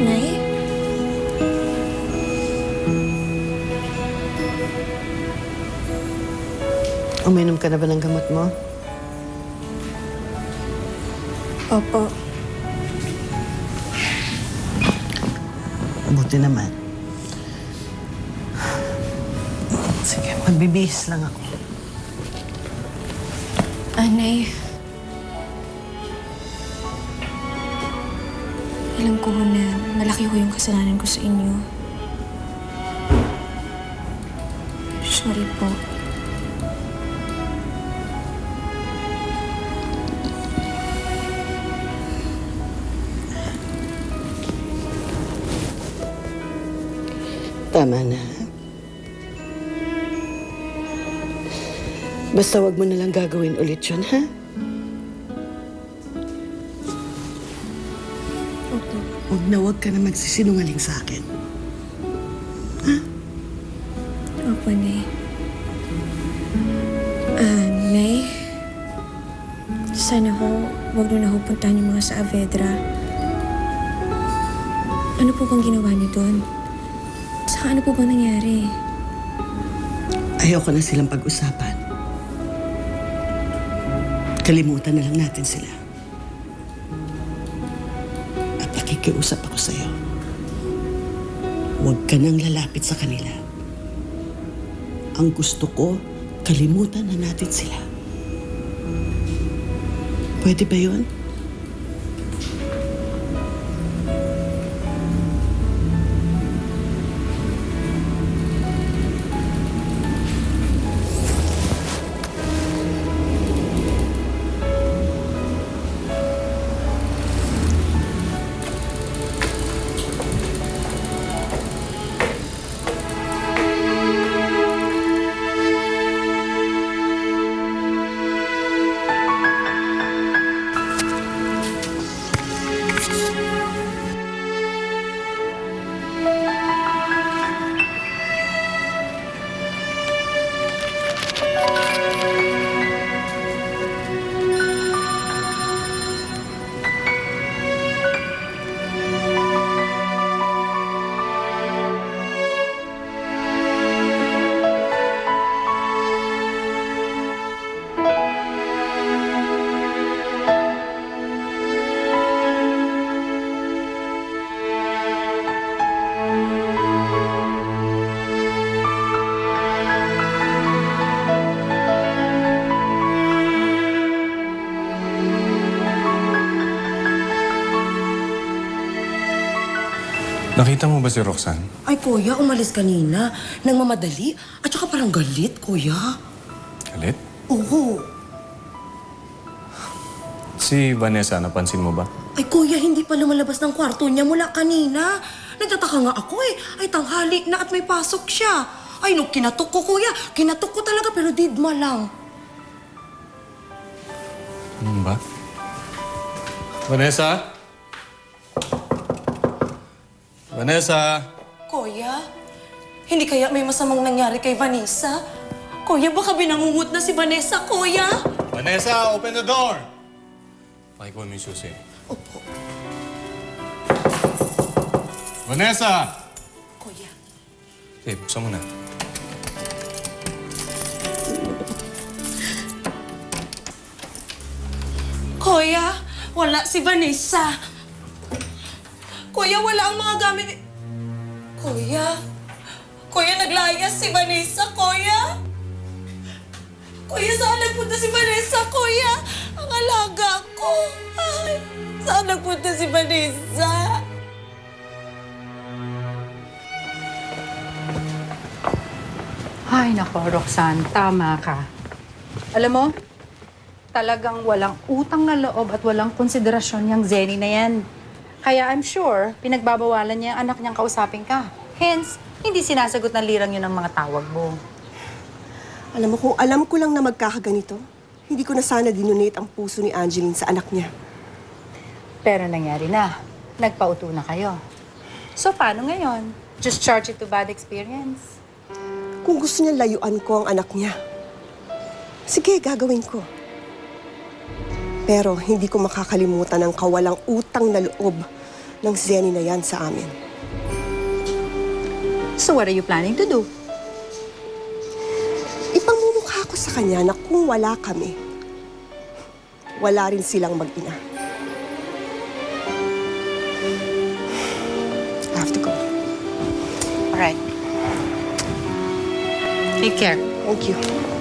Nay? Uminom ka na ba ng gamot mo? Opo. Buti naman. Sige, magbibihis lang ako. Nay. Alam ko na malaki ho yung kasalanan ko sa inyo. Sorry po. Tama na. Basta wag mo nalang gagawin ulit yun, ha? Opo. Huwag ka na magsisinungaling sa akin. Ha? Opo, Nay. Nay? Sana ho, wag nyo na ho puntahan yung mga sa Avedra. Ano po bang ginawa niyo doon? Saka ano po bang nangyari? Ayoko na silang pag-usapan. Kalimutan na lang natin sila. At nakikiusap ako sa'yo. Huwag ka nang lalapit sa kanila. Ang gusto ko, kalimutan na natin sila. Pwede ba yun? Nakita mo ba si Roxanne? Ay, kuya, umalis kanina. Nang mamadali. At saka parang galit, kuya. Galit? Oo. Si Vanessa, napansin mo ba? Ay, kuya, hindi pa lumalabas ng kwarto niya mula kanina. Nagtataka nga ako eh. Ay, tanghali na at may pasok siya. Ay, no, kinatok ko, kuya. Kinatok ko talaga, pero didma lang. Ano ba? Vanessa? Vanessa? Kuya, hindi kaya may masamang nangyari kay Vanessa? Kuya, baka binangungot na si Vanessa, kuya. Vanessa, open the door! Pakikuha mo yung susi. Opo, Vanessa! kuya. Okay, buksan mo na. Kuya, wala si Vanessa. Kuya, wala ang mga gamit. Kuya, naglayas si Vanessa, kuya. Kuya, saan nagpunta si Vanessa, kuya? Ang alaga ko. Ay, saan nagpunta si Vanessa? Ay nako, Roxanne, tama ka. Alam mo, talagang walang utang na loob at walang konsiderasyon yung Zenny na yan. Kaya I'm sure, pinagbabawalan niya ang anak niyang kausapin ka. Hence, hindi sinasagot ng lirang yun ang mga tawag mo. Alam mo, kung alam ko lang na magkakaganito, hindi ko na sana dinonate ang puso ni Angeline sa anak niya. Pero nangyari na. Nagpauto na kayo. So, paano ngayon? Just charge it to bad experience? Kung gusto niya layuan ko ang anak niya, sige, gagawin ko. Pero hindi ko makakalimutan ang kawalang utang na loob ng Zenny na yan sa amin. So, what are you planning to do? Ipamumukha ko sa kanya na kung wala kami, wala rin silang mag-ina. I have to go. Alright. Take care. Thank you.